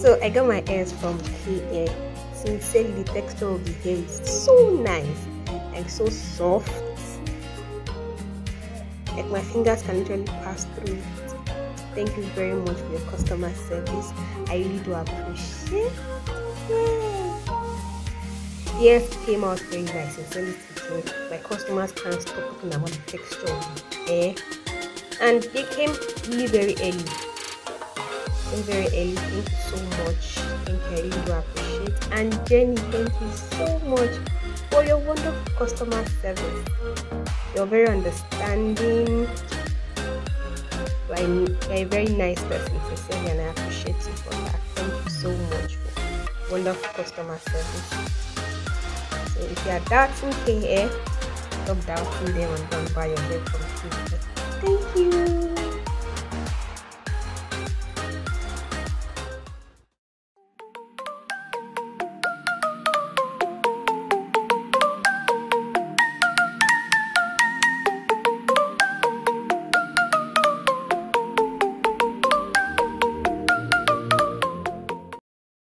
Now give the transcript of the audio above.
So I got my hairs from here. Sincerely, the texture of the hair is so nice, like so soft, like my fingers can literally pass through it. Thank you very much for your customer service. I really do appreciate it. The hairs came out very nice. Sincerely speaking, my customers can't stop talking about the texture of the hair, and they came really very early. Very early. Thank you so much. Thank you, I really do appreciate. And Jenny, thank you so much for your wonderful customer service. You're very understanding. You're a very nice person, sincerely, and I appreciate you for that. Thank you so much for wonderful customer service. So if you are doubting hair, stop doubting them and go and buy your hair from Thank you.